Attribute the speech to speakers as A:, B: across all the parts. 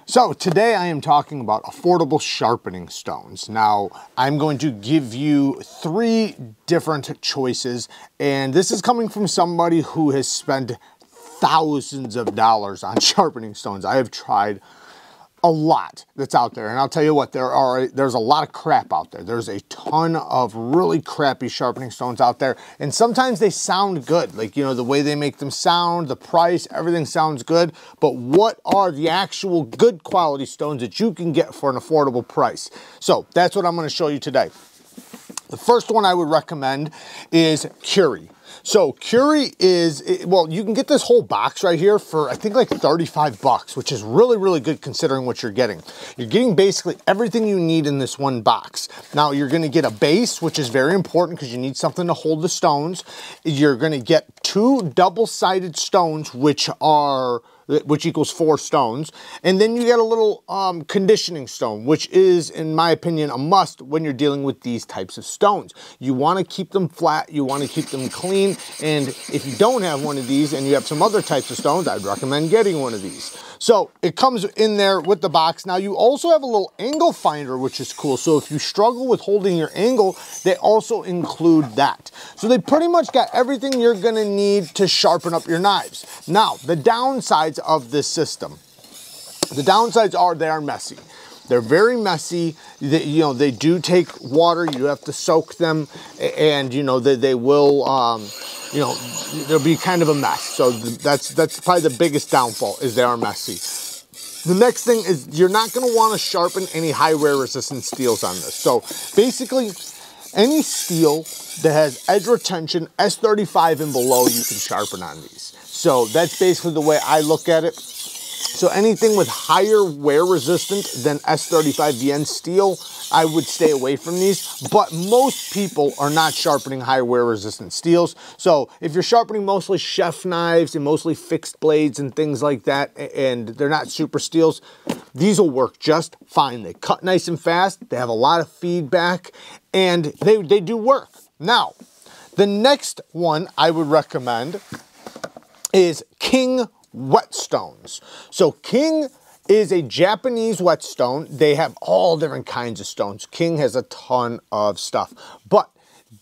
A: So today I am talking about affordable sharpening stones. Now I'm going to give you 3 different choices, and this is coming from somebody who has spent thousands of dollars on sharpening stones. I have tried a lot that's out there, and I'll tell you what, there's a lot of crap out there. There's a ton of really crappy sharpening stones out there, and sometimes they sound good, like, you know, the way they make them sound, the price, everything sounds good, but what are the actual good quality stones that you can get for an affordable price? So that's what I'm going to show you today. The first one I would recommend is Cury. So Cury is, well, you can get this whole box right here for, I think, like 35 bucks, which is really, really good considering what you're getting. You're getting basically everything you need in this one box. Now, you're going to get a base, which is very important because you need something to hold the stones. You're going to get 2 double-sided stones, which equals 4 stones. And then you get a little conditioning stone, which is, in my opinion, a must when you're dealing with these types of stones. You want to keep them flat, you want to keep them clean, and if you don't have one of these and you have some other types of stones, I'd recommend getting one of these. So it comes in there with the box. Now you also have a little angle finder, which is cool. So if you struggle with holding your angle, they also include that. So they pretty much got everything you're gonna need to sharpen up your knives. Now, the downsides of this system. The downsides are they are messy. They're very messy. They do take water. You have to soak them, and they will, they'll be kind of a mess. So that's probably the biggest downfall, is they are messy. The next thing is you're not going to want to sharpen any high wear resistant steels on this. So basically, any steel that has edge retention, S35 and below, you can sharpen on these. So that's basically the way I look at it. So anything with higher wear resistant than S35 VN steel, I would stay away from these. But most people are not sharpening high wear resistant steels. So if you're sharpening mostly chef knives and mostly fixed blades and things like that, and they're not super steels, these will work just fine. They cut nice and fast, they have a lot of feedback, and they do work. Now, the next one I would recommend is King whetstones. So King is a Japanese whetstone. They have all different kinds of stones. King has a ton of stuff, but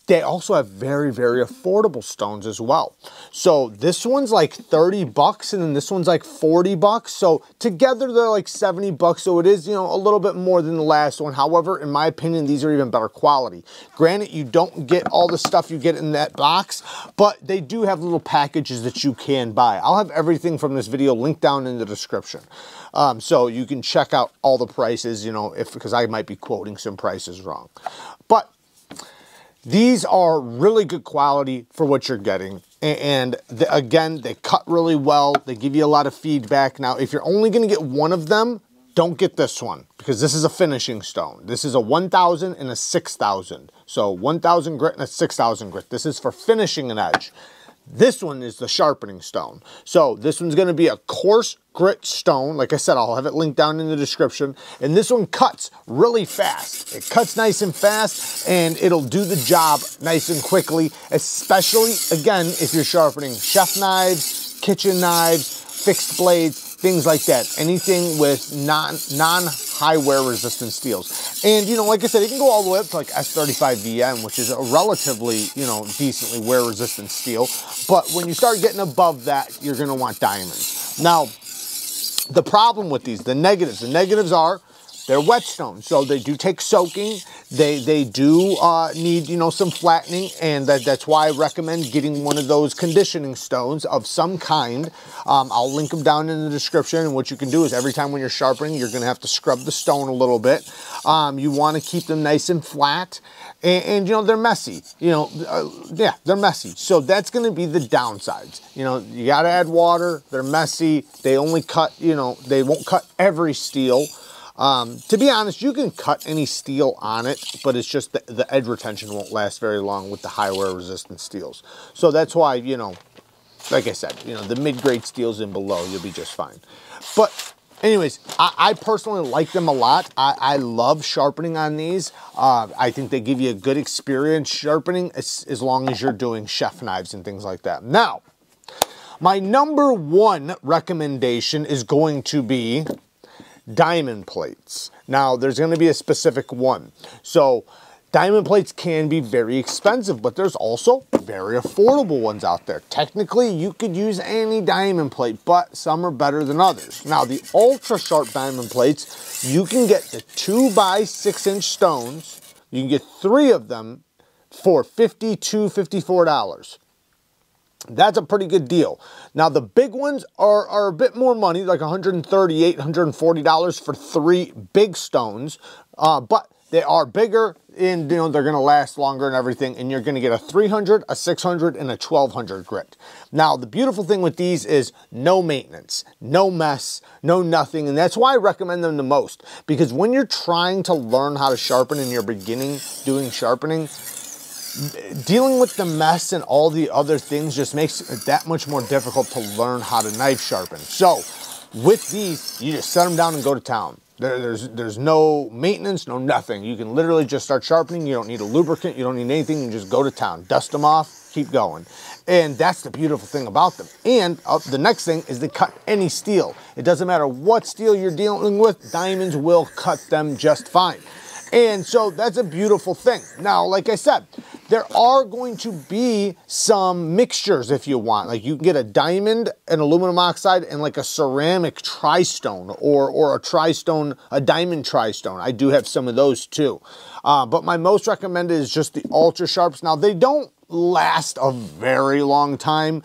A: they also have very, very affordable stones as well. So this one's like 30 bucks and then this one's like 40 bucks. So together they're like 70 bucks. So it is, a little bit more than the last one. However, in my opinion, these are even better quality. Granted, you don't get all the stuff you get in that box, but they do have little packages that you can buy. I'll have everything from this video linked down in the description. So you can check out all the prices, because I might be quoting some prices wrong. But these are really good quality for what you're getting. And again, they cut really well. They give you a lot of feedback. Now, if you're only going to get one of them, don't get this one, because this is a finishing stone. This is a 1,000 and a 6,000. So 1,000 grit and a 6,000 grit. This is for finishing an edge. This one is the sharpening stone. So this one's going to be a coarse grit stone. Like I said, I'll have it linked down in the description. And this one cuts really fast. It cuts nice and fast, and it'll do the job nice and quickly, especially, again, if you're sharpening chef knives, kitchen knives, fixed blades, things like that. Anything with non-high wear resistant steels. And, like I said, it can go all the way up to like S35 VN, which is a relatively, decently wear resistant steel. But when you start getting above that, you're going to want diamonds. Now, the problem with these, the negatives are they're whetstones, so they do take soaking. They do need, some flattening, and that's why I recommend getting one of those conditioning stones of some kind. I'll link them down in the description, and what you can do is every time when you're sharpening, you're going to have to scrub the stone a little bit. You want to keep them nice and flat, and they're messy. Yeah, they're messy. So that's going to be the downsides. You got to add water. They're messy. They only cut, they won't cut every steel. To be honest, you can cut any steel on it, but it's just the edge retention won't last very long with the high wear resistant steels. So that's why, like I said, the mid-grade steels and below, you'll be just fine. But anyways, I personally like them a lot. I love sharpening on these. I think they give you a good experience sharpening as long as you're doing chef knives and things like that. Now, my number 1 recommendation is going to be diamond plates. Now, there's going to be a specific one. So, diamond plates can be very expensive, but there's also very affordable ones out there. Technically, you could use any diamond plate, but some are better than others. Now, the ultra sharp diamond plates, you can get the 2 by 6 inch stones. You can get 3 of them for $50 to $54. That's a pretty good deal. Now, the big ones are a bit more money, like $138, $140 for 3 big stones, but they are bigger and they're going to last longer and everything, and you're going to get a 300, a 600, and a 1200 grit. Now, the beautiful thing with these is no maintenance, no mess, no nothing, and that's why I recommend them the most, because when you're trying to learn how to sharpen and you're beginning doing sharpening, dealing with the mess and all the other things just makes it that much more difficult to learn how to knife sharpen. So with these, you just set them down and go to town. There's no maintenance, no nothing. You can literally just start sharpening. You don't need a lubricant. You don't need anything. You just go to town, dust them off, keep going. And that's the beautiful thing about them. And the next thing is they cut any steel. It doesn't matter what steel you're dealing with, diamonds will cut them just fine. And so that's a beautiful thing. Now, like I said, there are going to be some mixtures if you want. Like you can get a diamond, an aluminum oxide, and like a ceramic tri-stone or a tri-stone, a diamond tri-stone. I do have some of those too. But my most recommended is just the ultra sharps. Now, they don't last a very long time,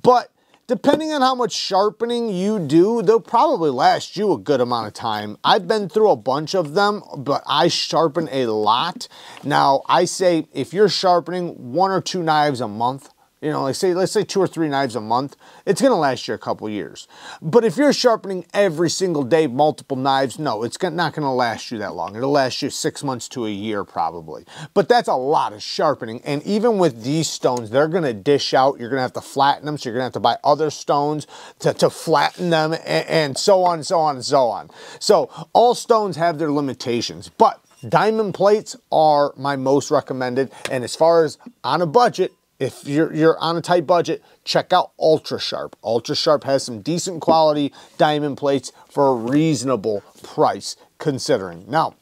A: but depending on how much sharpening you do, they'll probably last you a good amount of time. I've been through a bunch of them, but I sharpen a lot. Now, I say if you're sharpening 1 or 2 knives a month, you know, let's say 2 or 3 knives a month, it's gonna last you a couple years. But if you're sharpening every single day, multiple knives, no, it's not gonna last you that long. It'll last you 6 months to a year probably. But that's a lot of sharpening. And even with these stones, they're gonna dish out. You're gonna have to flatten them, so you're gonna have to buy other stones to flatten them, and so on and so on and so on. So all stones have their limitations, but diamond plates are my most recommended. And as far as on a budget, if you're on a tight budget, check out Ultra Sharp. Ultra Sharp has some decent quality diamond plates for a reasonable price considering. Now,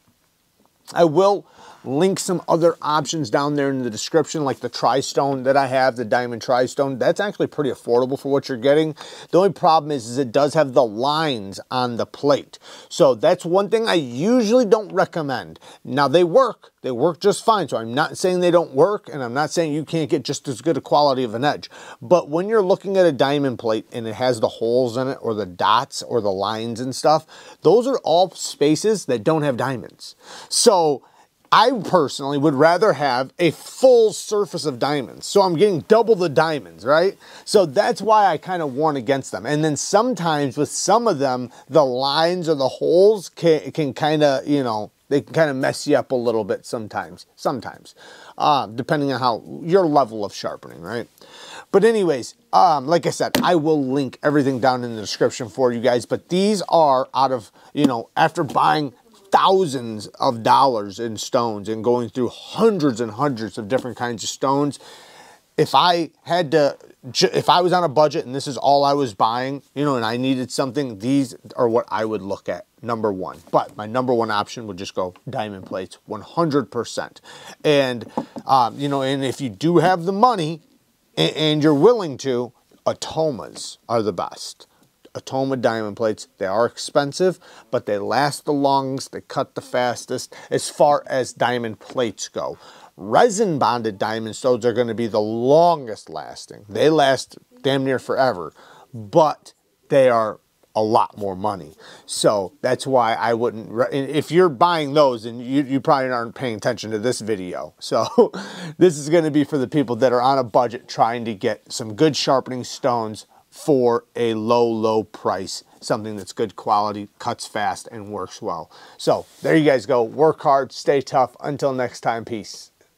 A: I will link some other options down there in the description, like the tri-stone that I have, the diamond tri-stone. That's actually pretty affordable for what you're getting. The only problem is it does have the lines on the plate. So that's one thing I usually don't recommend. Now they work just fine. So I'm not saying they don't work, and I'm not saying you can't get just as good a quality of an edge. But when you're looking at a diamond plate and it has the holes in it or the dots or the lines and stuff, those are all spaces that don't have diamonds. So I personally would rather have a full surface of diamonds. So I'm getting double the diamonds, right? So that's why I kind of warn against them. And then sometimes with some of them, the lines or the holes can kind of, you know, they can kind of mess you up a little bit sometimes, depending on how your level of sharpening, right? But anyways, like I said, I will link everything down in the description for you guys. But these are out of, you know, after buying thousands of dollars in stones and going through hundreds and hundreds of different kinds of stones, if I was on a budget and this is all I was buying, you know, and I needed something, these are what I would look at, #1. But my #1 option would just go diamond plates, 100%. And, you know, and if you do have the money and you're willing to, Atomas are the best. Atoma diamond plates, they are expensive, but they last the longest, they cut the fastest as far as diamond plates go. Resin bonded diamond stones are going to be the longest lasting. They last damn near forever, but they are a lot more money. So that's why I wouldn't, if you're buying those, and you probably aren't paying attention to this video. So this is going to be for the people that are on a budget trying to get some good sharpening stones for a low price, something that's good quality, cuts fast, and works well. So there you guys go. Work hard, stay tough. Until next time, peace.